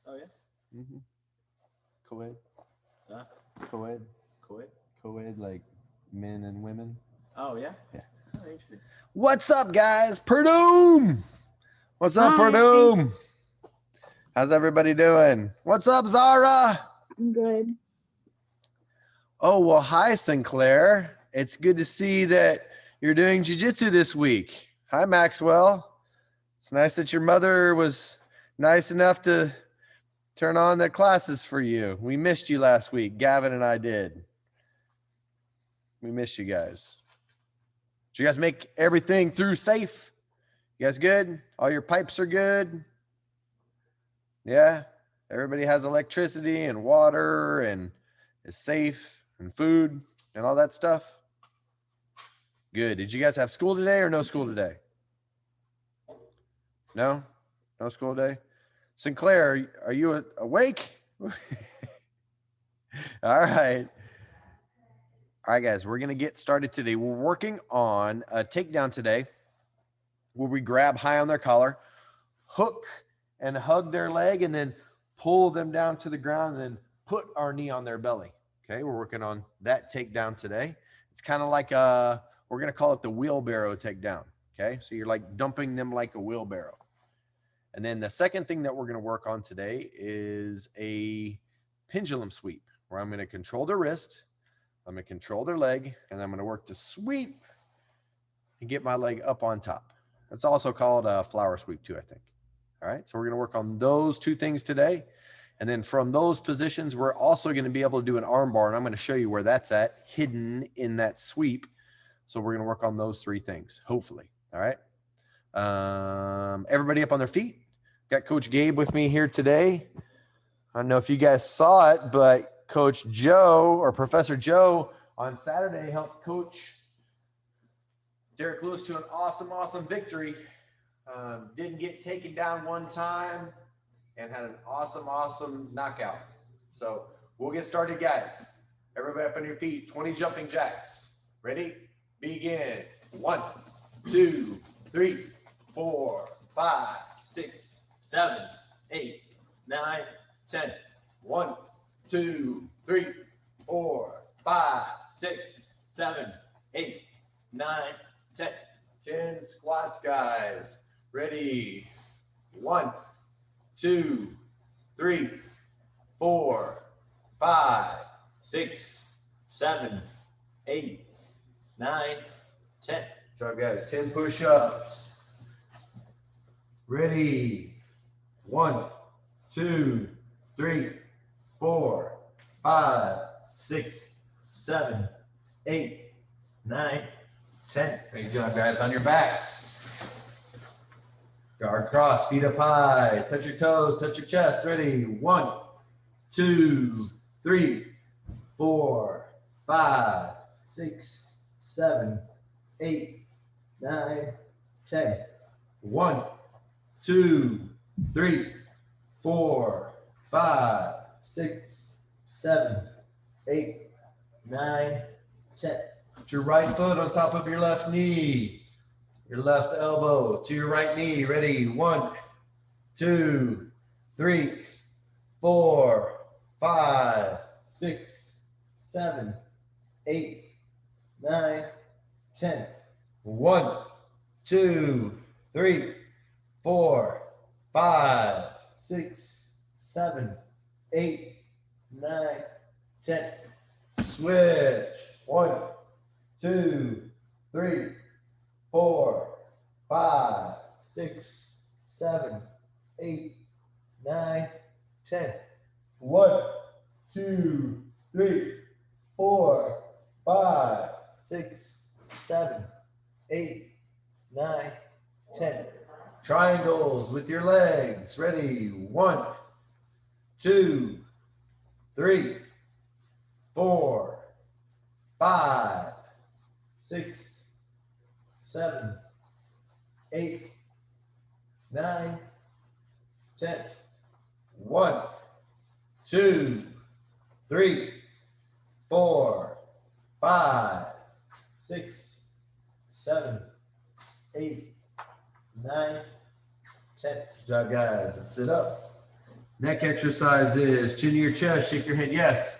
Oh yeah. Mm-hmm. Co-ed. Huh? Co-ed. Cool. Co-ed, like men and women. Oh yeah. Yeah. Oh, interesting. What's up, guys? Purdue. What's up, Hi, Purdue? How's everybody doing? What's up, Zara? I'm good. Oh, well, hi, Sinclair. It's good to see that you're doing jiu-jitsu this week. Hi, Maxwell. It's nice that your mother was nice enough to turn on the classes for you. We missed you last week. Gavin and I did. We missed you guys. Did you guys make everything through safe? You guys good? All your pipes are good? Yeah? Everybody has electricity and water and is safe and food and all that stuff? Good. Did you guys have school today or no school today? No? No school today? Sinclair, are you awake? All right. All right, guys, we're going to get started today. We're working on a takedown today where we grab high on their collar, hook and hug their leg, and then pull them down to the ground and then put our knee on their belly. Okay, we're working on that takedown today. It's kind of like we're going to call it the wheelbarrow takedown. Okay, so you're like dumping them like a wheelbarrow. And then the second thing that we're going to work on today is a pendulum sweep, where I'm going to control their wrist, I'm going to control their leg, and I'm going to work to sweep and get my leg up on top. It's also called a flower sweep too, I think. All right, so we're going to work on those two things today. And then from those positions, we're also going to be able to do an arm bar, and I'm going to show you where that's at, hidden in that sweep. So we're going to work on those three things, hopefully. All right. Everybody up on their feet. Got Coach Gabe with me here today. I don't know if you guys saw it, but Coach Joe or Professor Joe on Saturday helped coach Derek Lewis to an awesome victory. Didn't get taken down one time and had an awesome knockout. So we'll get started, guys. Everybody up on your feet. 20 jumping jacks. Ready? Begin. 1, 2, 3, 4, 5, 6, 7, 8, 9, 10. 1, 2, 3, 4, 5, 6, 7, 8, 9, 10. 10 squats, guys. Ready? 1, 2, 3, 4, 5, 6, 7, 8, 9, 10. Good job, guys. 10 push-ups. Ready? 1, 2, 3, 4, 5, 6, 7, 8, 9, 10. Great job, guys. On your backs. Guard cross, feet up high. Touch your toes, touch your chest. Ready? 1, 2, 3, 4, 5, 6, 7, 8, 9, 10. 1, 2, 3, 4, 5, 6, 7, 8, 9, 10. Put your right foot on top of your left knee. Your left elbow to your right knee. Ready? 1, 2, 3, 4, 5, 6, 7, 8, 9, 10. 1, 2, 3, 4, 5, 6, 7, 8, 9, 10. Switch. 1, 2, 3, 4, 5, 6, 7, 8, 9, 10. 1, 2, 3, 4, 5, 6, 7, 8, 9, 10. Triangles with your legs. Ready? 1, 2, 3, 4, 5, 6, 7, 8, 9, 10. 1, 2, 3, 4, 5, 6, 7, 8, 9, 10. Good job, guys. Let's sit up. Neck exercise is chin to your chest, shake your head, yes.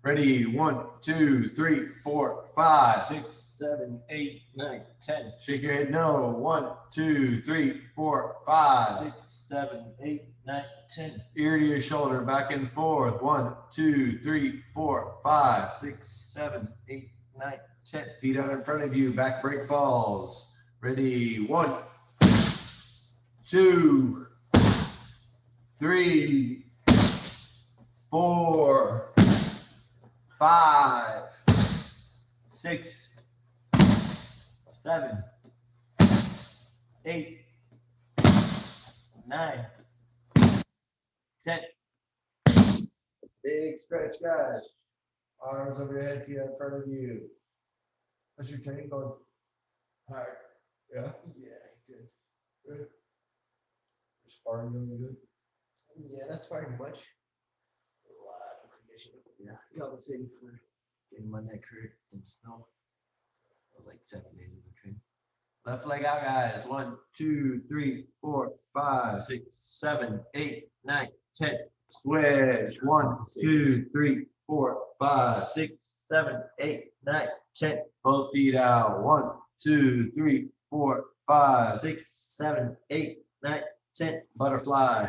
Ready, 1, 2, 3, 4, 5, 6, 7, 8, 9, 10. Shake your head, no. 1, 2, 3, 4, 5, 6, 7, 8, 9, 10. Ear to your shoulder, back and forth. 1, 2, 3, 4, 5, 6, 7, 8, 9, 10. Feet out in front of you, back break falls. Ready, 1, 2, 3, 4, 5, 6, 7, 8, 9, 10. Big stretch, guys. Arms over your head, feet out in front of you. How's your training going? Hard. Yeah? Yeah, good. Good. Sparring going good? Yeah, that's firing much. A lot of conditioning. Yeah. Compensating for getting my neck hurt in snow. I was like 7 days of the training. Left leg out, guys. 1, 2, 3, 4, 5, 6, 7, 8, 9, 10. Switch. 1, 2, 3, 4, 5, 6, 7, 8, 9, 10. Both feet out. 1, 2, 3, 4, 5, 6, 7, 8, 9, 10. Butterfly.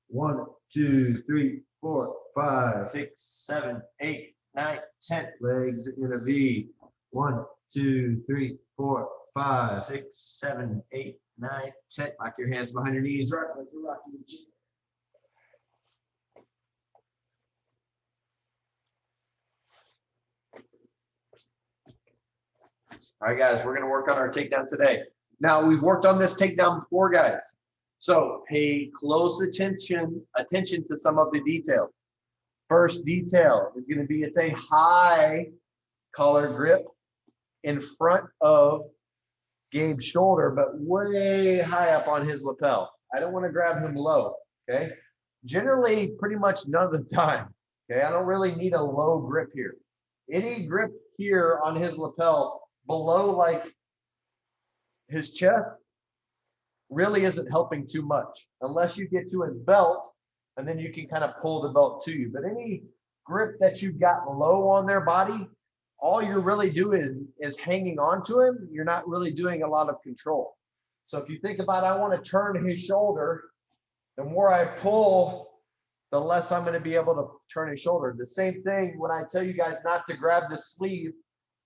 1, 2, 3, 4, 5, 6, 7, 8, 9, 10. Legs in a V. 1, 2, 3, 4, 5, 6, 7, 8, 9, 10. Lock your hands behind your knees. Rock like you're rocking the gym. All right, guys, we're going to work on our takedown today. Now, we've worked on this takedown before, guys. So pay close attention to some of the details. First detail is going to be it's a high collar grip in front of Gabe's shoulder, but way high up on his lapel. I don't want to grab him low, okay? Generally, pretty much none of the time, okay? I don't really need a low grip here. Any grip here on his lapel below like his chest really isn't helping too much unless you get to his belt and then you can kind of pull the belt to you. But any grip that you've got low on their body, all you're really doing is hanging on to him. You're not really doing a lot of control. So if you think about, I want to turn his shoulder, the more I pull, the less I'm going to be able to turn his shoulder. The same thing when I tell you guys not to grab the sleeve,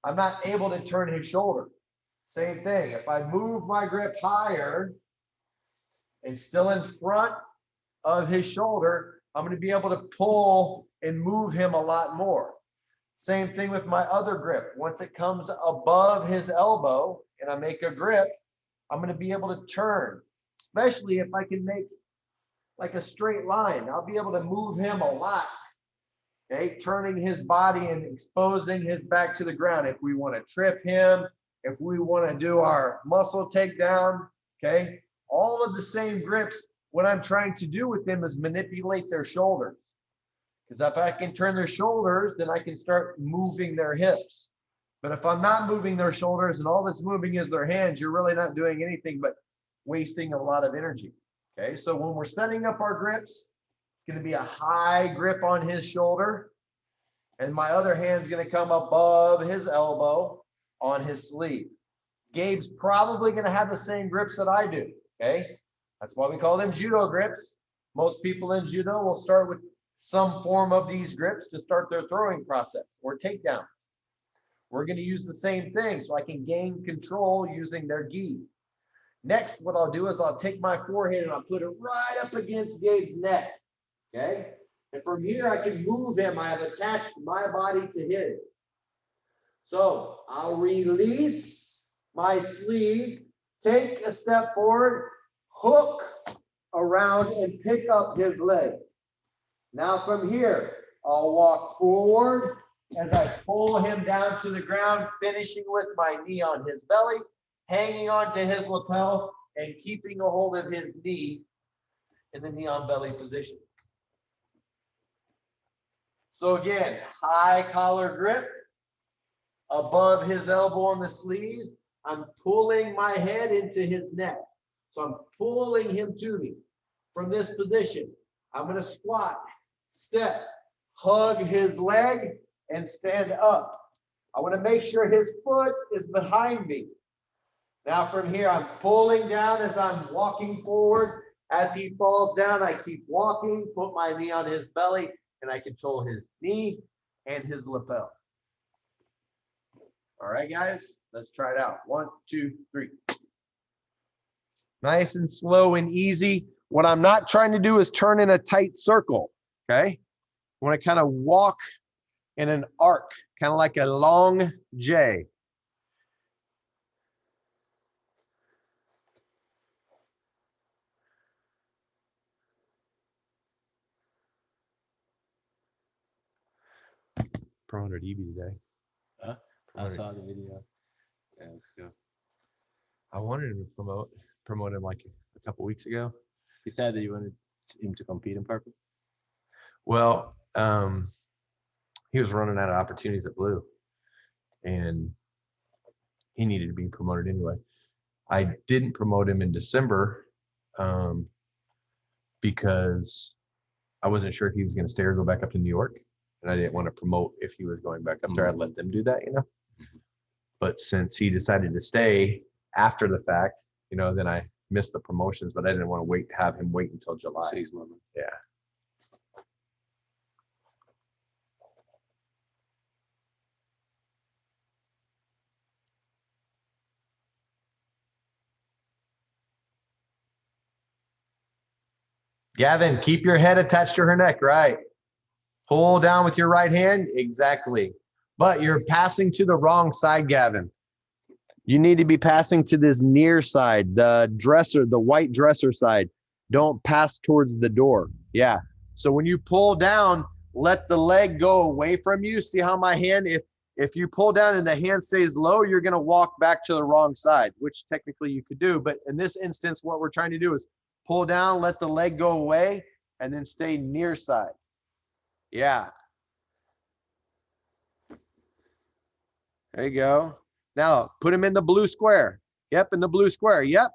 I'm not able to turn his shoulder. Same thing. If I move my grip higher and still in front of his shoulder, I'm going to be able to pull and move him a lot more. Same thing with my other grip. Once it comes above his elbow and I make a grip, I'm going to be able to turn, especially if I can make like a straight line. I'll be able to move him a lot. Okay, turning his body and exposing his back to the ground. If we want to trip him, if we want to do our muscle takedown, okay, all of the same grips. What I'm trying to do with them is manipulate their shoulders. Because if I can turn their shoulders, then I can start moving their hips. But if I'm not moving their shoulders and all that's moving is their hands, you're really not doing anything but wasting a lot of energy. Okay, so when we're setting up our grips, it's going to be a high grip on his shoulder, and my other hand's going to come above his elbow on his sleeve. Gabe's probably going to have the same grips that I do. Okay, that's why we call them judo grips. Most people in judo will start with some form of these grips to start their throwing process or takedowns. We're going to use the same thing so I can gain control using their gi. Next, what I'll do is I'll take my forehead and I'll put it right up against Gabe's neck. Okay, and from here I can move him. I have attached my body to his. So I'll release my sleeve, take a step forward, hook around and pick up his leg. Now from here, I'll walk forward as I pull him down to the ground, finishing with my knee on his belly, hanging on to his lapel and keeping a hold of his knee in the knee on belly position. So again, high collar grip, above his elbow on the sleeve. I'm pulling my head into his neck. So I'm pulling him to me from this position. I'm going to squat, step, hug his leg, and stand up. I want to make sure his foot is behind me. Now from here, I'm pulling down as I'm walking forward. As he falls down, I keep walking, put my knee on his belly, and I control his knee and his lapel. All right, guys, let's try it out. 1, 2, 3. Nice and slow and easy. What I'm not trying to do is turn in a tight circle, okay? I want to kind of walk in an arc, kind of like a long J. Promoted EB today. Huh? I saw the video. Yeah, let's go. I wanted him to promote him like a couple weeks ago. He said that you wanted him to compete in purple. Well, he was running out of opportunities at blue, and he needed to be promoted anyway. I didn't promote him in December because I wasn't sure if he was going to stay or go back up to New York, and I didn't want to promote if he was going back up there. I'd let them do that, you know. But since he decided to stay after the fact, you know, then I missed the promotions, but I didn't want to have him wait until July. Yeah. Gavin, keep your head attached to her neck, right? Pull down with your right hand, exactly. But you're passing to the wrong side, Gavin. You need to be passing to this near side, the dresser, the white dresser side. Don't pass towards the door. Yeah. So when you pull down, let the leg go away from you. See how my hand, if you pull down and the hand stays low, you're going to walk back to the wrong side, which technically you could do. But in this instance, what we're trying to do is pull down, let the leg go away, and then stay near side. Yeah. There you go. Now put him in the blue square. Yep, in the blue square. Yep.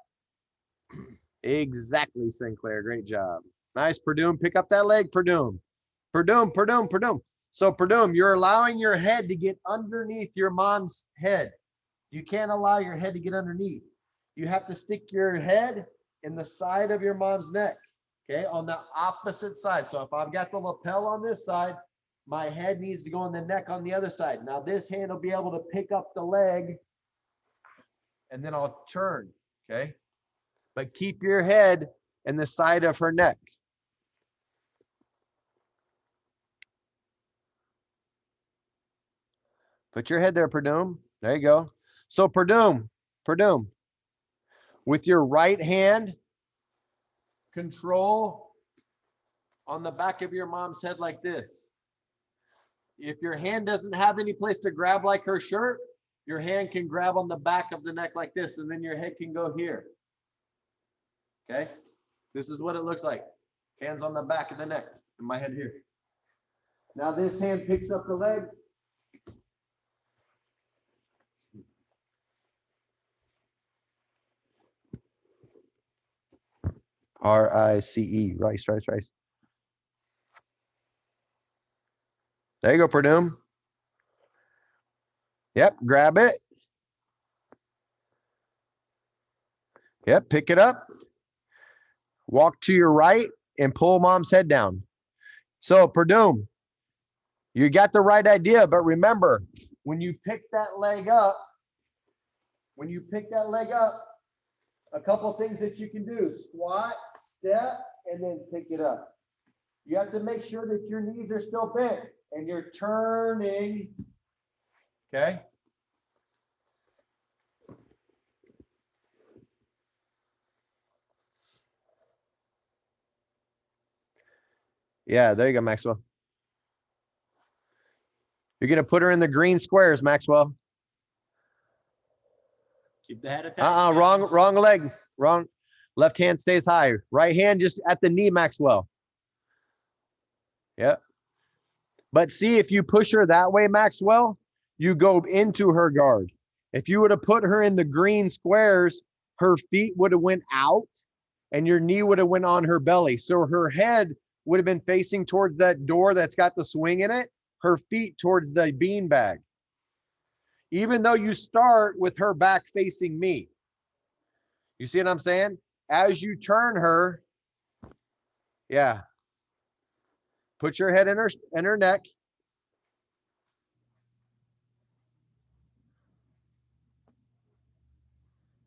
Exactly, Sinclair. Great job. Nice, Perdum. Pick up that leg, Perdum. Perdum, Perdum, Perdum. So Perdum, you're allowing your head to get underneath your mom's head. You can't allow your head to get underneath. You have to stick your head in the side of your mom's neck, okay, on the opposite side. So if I've got the lapel on this side, my head needs to go on the neck on the other side. Now this hand will be able to pick up the leg, and then I'll turn, okay? But keep your head in the side of her neck. Put your head there, Perdum. There you go. So Perdum, with your right hand, control on the back of your mom's head like this. If your hand doesn't have any place to grab like her shirt, your hand can grab on the back of the neck like this, and then your head can go here. Okay? This is what it looks like. Hands on the back of the neck, and my head here. Now this hand picks up the leg. R-I-C-E, rice. There you go, Perdum. Yep, grab it. Yep, pick it up. Walk to your right and pull mom's head down. So, Perdum, you got the right idea, but remember, when you pick that leg up, a couple things that you can do: squat, step, and then pick it up. You have to make sure that your knees are still bent and you're turning, okay? Yeah, there you go, Maxwell. You're going to put her in the green squares, Maxwell. Keep the head attached. Wrong leg. Wrong. Left hand stays high. Right hand just at the knee, Maxwell. Yep. But see, if you push her that way, Maxwell, you go into her guard. If you would have put her in the green squares, her feet would have went out and your knee would have went on her belly. So her head would have been facing towards that door that's got the swing in it, her feet towards the bean bag. Even though you start with her back facing me. You see what I'm saying? As you turn her, yeah. Put your head in her neck.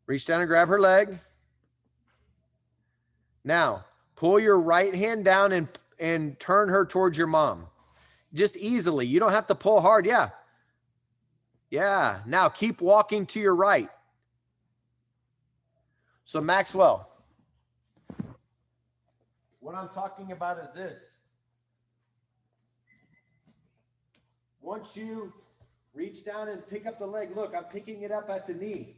Reach down and grab her leg. Now, pull your right hand down and turn her towards your mom. Just easily. You don't have to pull hard. Yeah. Yeah. Now keep walking to your right. So Maxwell, what I'm talking about is this. Once you reach down and pick up the leg, look, I'm picking it up at the knee.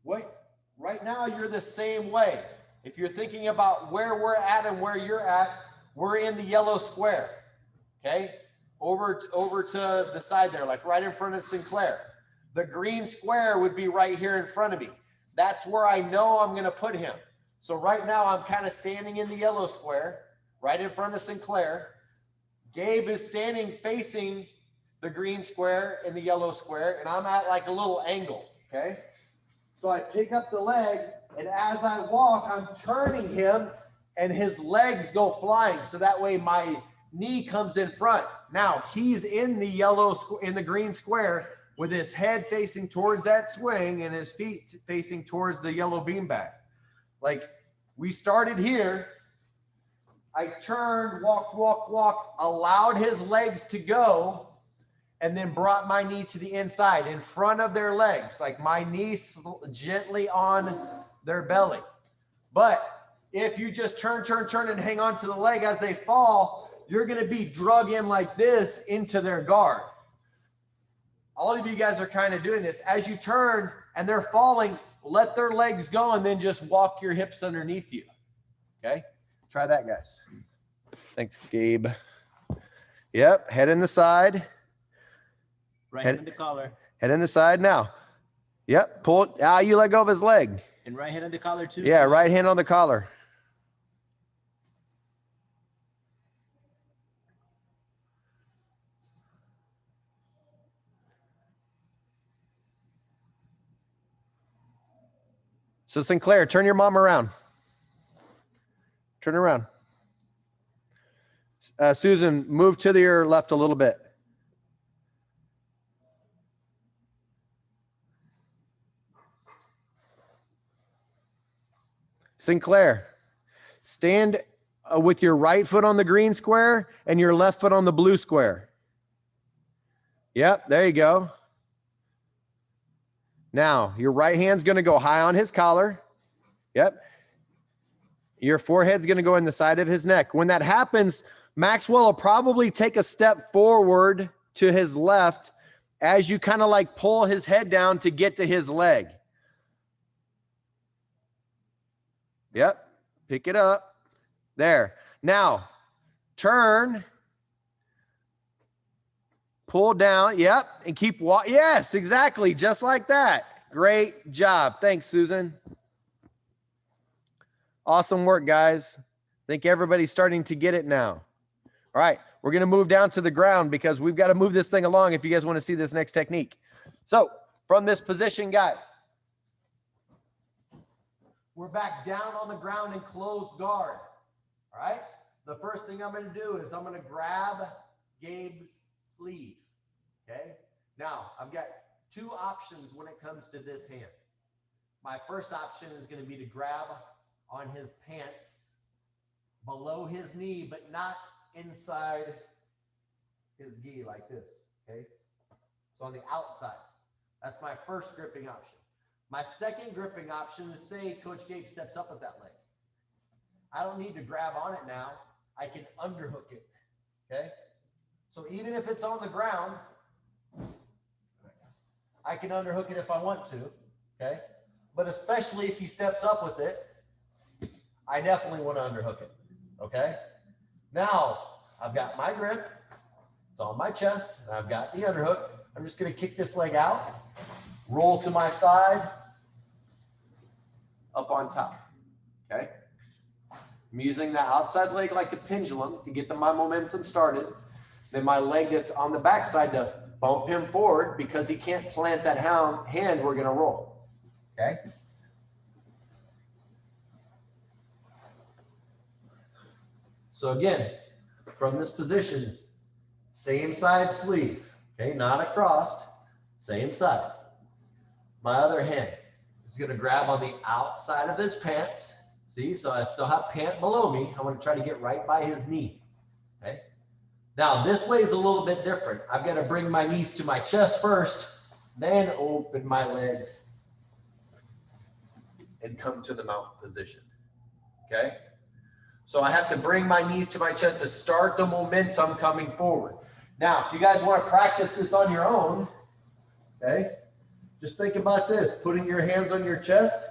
Right now, you're the same way. If you're thinking about where we're at and where you're at, we're in the yellow square, okay? Over to the side there, like right in front of Sinclair. The green square would be right here in front of me. That's where I know I'm going to put him. So right now, I'm kind of standing in the yellow square, right in front of Sinclair. Gabe is standing facing the green square and the yellow square, and I'm at like a little angle, okay? So I pick up the leg, and as I walk, I'm turning him, and his legs go flying, so that way my knee comes in front. Now, he's in the green square with his head facing towards that swing and his feet facing towards the yellow beanbag. Like, we started here. I turned, walk, allowed his legs to go, and then brought my knee to the inside in front of their legs, like my knee gently on their belly. But if you just turn and hang on to the leg as they fall, you're going to be drug in like this into their guard. All of you guys are kind of doing this. As you turn and they're falling, let their legs go and then just walk your hips underneath you. Okay? Try that, guys. Thanks, Gabe. Yep, head in the side. Right hand on the collar. Head in the side now. Yep, pull. You let go of his leg. And right hand on the collar too. Yeah, right hand on the collar. So Sinclair, turn your mom around. Turn around. Susan, move to your left a little bit. Sinclair, stand with your right foot on the green square and your left foot on the blue square. Yep, there you go. Now, your right hand's going to go high on his collar. Yep. Your forehead's going to go in the side of his neck. When that happens, Maxwell will probably take a step forward to his left as you kind of like pull his head down to get to his leg. Yep. Pick it up. There. Now, turn. Pull down. Yep. And keep walking. Yes, exactly. Just like that. Great job. Thanks, Susan. Awesome work, guys. I think everybody's starting to get it now. All right. We're going to move down to the ground because we've got to move this thing along if you guys want to see this next technique. So from this position, guys, we're back down on the ground in closed guard. All right. The first thing I'm going to do is I'm going to grab Gabe's sleeve. Okay. Now I've got two options when it comes to this hand. My first option is going to be to grab on his pants below his knee, but not inside his gi like this. Okay. So on the outside, that's my first gripping option. My second gripping option is, say Coach Gabe steps up with that leg. I don't need to grab on it now. I can underhook it. Okay. So even if it's on the ground, I can underhook it if I want to. Okay. But especially if he steps up with it, I definitely want to underhook it. Okay. Now I've got my grip. It's on my chest. And I've got the underhook. I'm just going to kick this leg out, roll to my side, up on top. Okay. I'm using the outside leg like a pendulum to get my momentum started. Then my leg that's on the backside to bump him forward because he can't plant that hand, we're gonna roll, okay? So again, from this position, same side sleeve, okay? Not across, same side. My other hand is gonna grab on the outside of his pants. See, so I still have pant below me. I want to try to get right by his knee, okay? Now, this way is a little bit different. I've got to bring my knees to my chest first, then open my legs and come to the mountain position, okay? So I have to bring my knees to my chest to start the momentum coming forward. Now, if you guys want to practice this on your own, okay, just think about this, putting your hands on your chest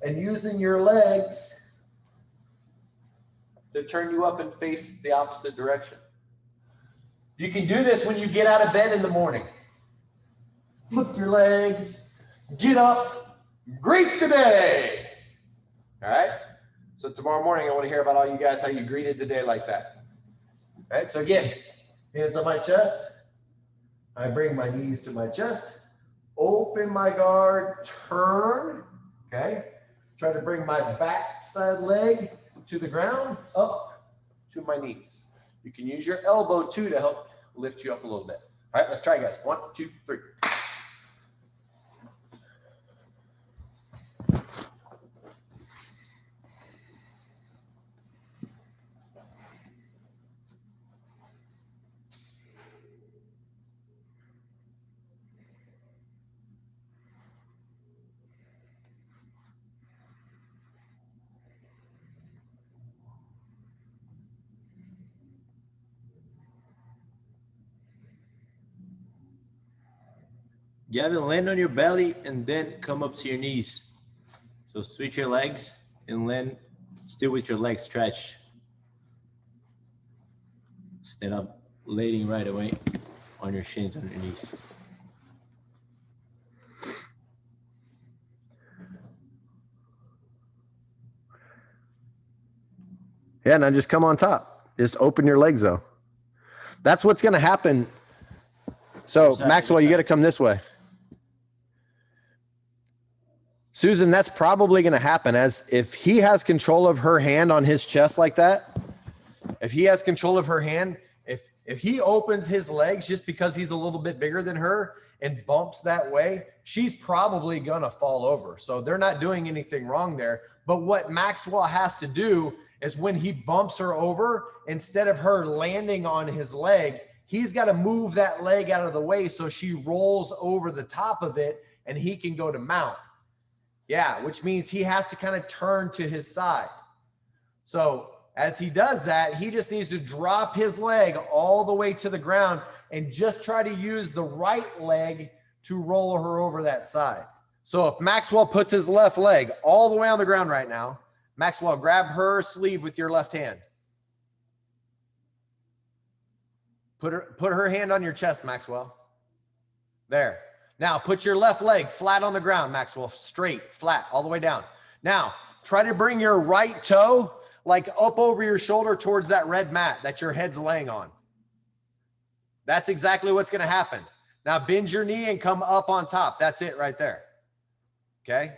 and using your legs to turn you up and face the opposite direction. You can do this when you get out of bed in the morning. Flip your legs, get up, greet the day. All right? So tomorrow morning, I want to hear about all you guys, how you greeted the day like that. All right? So again, hands on my chest. I bring my knees to my chest, open my guard, turn, okay? Try to bring my backside leg to the ground, up to my knees. You can use your elbow too to help lift you up a little bit. All right, let's try, guys. 1, 2, 3. Gavin, land on your belly and then come up to your knees. So switch your legs and land still with your legs stretched. Stand up, laying right away on your shins, on your knees. Yeah, now just come on top. Just open your legs though. That's what's going to happen. So Maxwell, you got to come this way. Susan, that's probably going to happen as if he has control of her hand on his chest like that. If he has control of her hand, if he opens his legs just because he's a little bit bigger than her and bumps that way, she's probably going to fall over. So they're not doing anything wrong there. But what Maxwell has to do is when he bumps her over, instead of her landing on his leg, he's got to move that leg out of the way so she rolls over the top of it and he can go to mount. Yeah, which means he has to kind of turn to his side. So as he does that, he just needs to drop his leg all the way to the ground and just try to use the right leg to roll her over that side. So if Maxwell puts his left leg all the way on the ground right now, Maxwell, grab her sleeve with your left hand. Put her hand on your chest, Maxwell. There. Now put your left leg flat on the ground, Maxwell, straight, flat, all the way down. Now try to bring your right toe like up over your shoulder towards that red mat that your head's laying on. That's exactly what's going to happen. Now bend your knee and come up on top. That's it right there. Okay.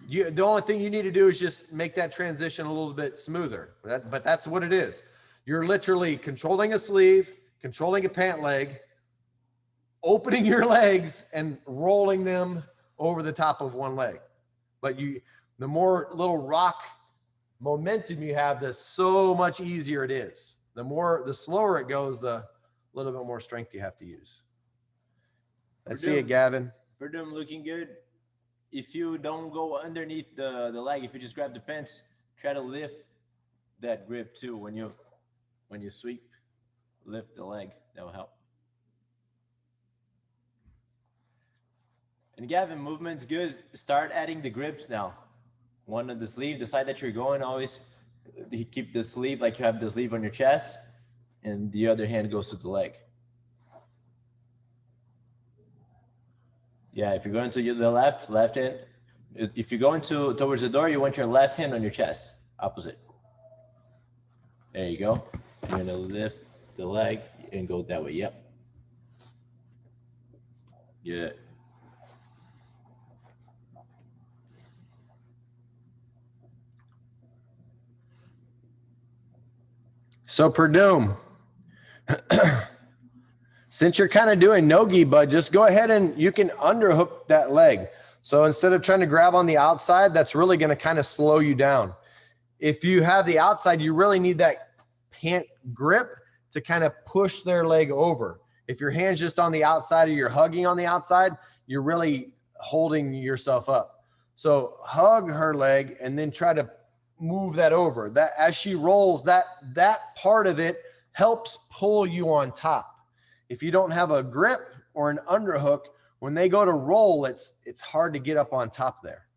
The only thing you need to do is just make that transition a little bit smoother. But that's what it is. You're literally controlling a sleeve, controlling a pant leg, opening your legs and rolling them over the top of one leg. But the more little rock momentum you have, the so much easier it is. The slower it goes, the little bit more strength you have to use. Let's see it, Gavin. For them looking good. If you don't go underneath the leg, if you just grab the pants, try to lift that grip too. When you sweep, lift the leg. That will help. And Gavin, movement's good. Start adding the grips now. One on the sleeve, the side that you're going, always you keep the sleeve like you have the sleeve on your chest, and the other hand goes to the leg. Yeah, if you're going to the left hand. If you're going towards the door, you want your left hand on your chest. Opposite. There you go. You're gonna lift the leg and go that way. Yep. Yeah. So Perdue, since you're kind of doing no-gi, bud, just go ahead and you can underhook that leg. So instead of trying to grab on the outside, that's really going to kind of slow you down. If you have the outside, you really need that pant grip to kind of push their leg over. If your hand's just on the outside or you're hugging on the outside, you're really holding yourself up. So hug her leg and then try to move that over. That as she rolls, that part of it helps pull you on top. If you don't have a grip or an underhook, when they go to roll, it's hard to get up on top there.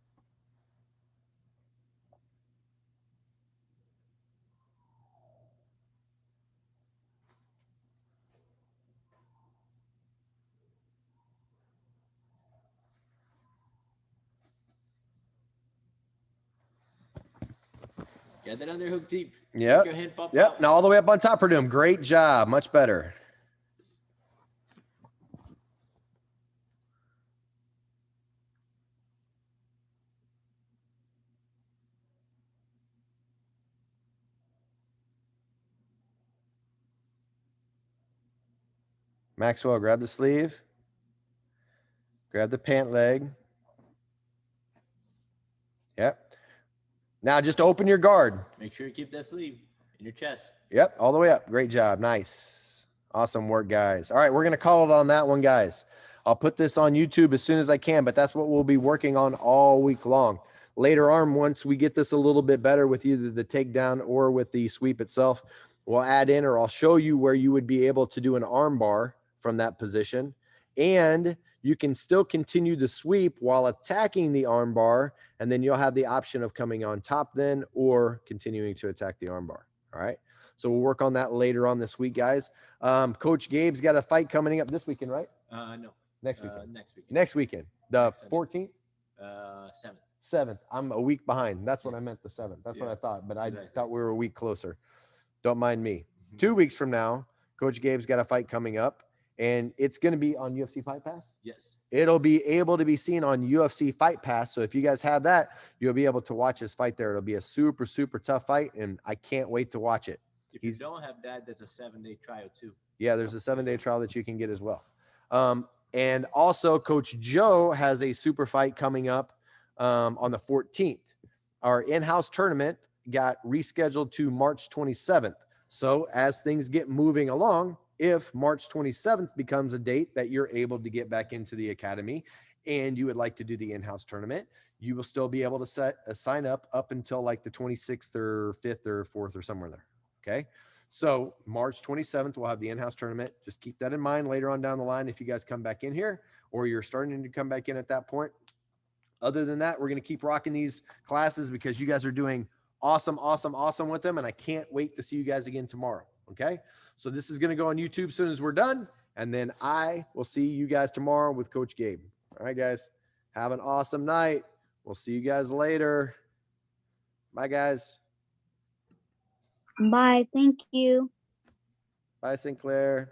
Get that underhook deep. Yep. Make your hand pop Yep. out. Now all the way up on top of him. Great job. Much better. Maxwell, grab the sleeve. Grab the pant leg. Yep. Now just open your guard. Make sure you keep that sleeve in your chest. Yep, all the way up. Great job. Nice. Awesome work, guys. All right, we're going to call it on that one, guys. I'll put this on YouTube as soon as I can, but that's what we'll be working on all week long. Later on, once we get this a little bit better with either the takedown or with the sweep itself, we'll add in, or I'll show you where you would be able to do an arm bar from that position. And you can still continue the sweep while attacking the arm bar, and then you'll have the option of coming on top then or continuing to attack the arm bar. All right. So we'll work on that later on this week, guys. Coach Gabe's got a fight coming up this weekend, right? No. Next weekend. Next weekend. Next weekend. The Next Sunday. 14th? 7th. 7th. I'm a week behind. That's what I meant, the 7th. That's what I thought, but I thought we were a week closer. Don't mind me. 2 weeks from now, Coach Gabe's got a fight coming up, and it's going to be on UFC Fight Pass? Yes. It'll be able to be seen on UFC Fight Pass. So if you guys have that, you'll be able to watch this fight there. It'll be a super, super tough fight, and I can't wait to watch it. If you don't have that, that's a 7-day trial too. Yeah, there's a 7-day trial that you can get as well. And also, Coach Joe has a super fight coming up on the 14th. Our in-house tournament got rescheduled to March 27th. So as things get moving along, if March 27th becomes a date that you're able to get back into the academy and you would like to do the in-house tournament, you will still be able to sign up until like the 26th or 5th or 4th or somewhere there. Okay. So March 27th, we'll have the in-house tournament. Just keep that in mind later on down the line if you guys come back in here or you're starting to come back in at that point. Other than that, we're going to keep rocking these classes because you guys are doing awesome, awesome, awesome with them. And I can't wait to see you guys again tomorrow. Okay. So this is going to go on YouTube as soon as we're done. And then I will see you guys tomorrow with Coach Gabe. All right, guys. Have an awesome night. We'll see you guys later. Bye, guys. Bye. Thank you. Bye, Sinclair.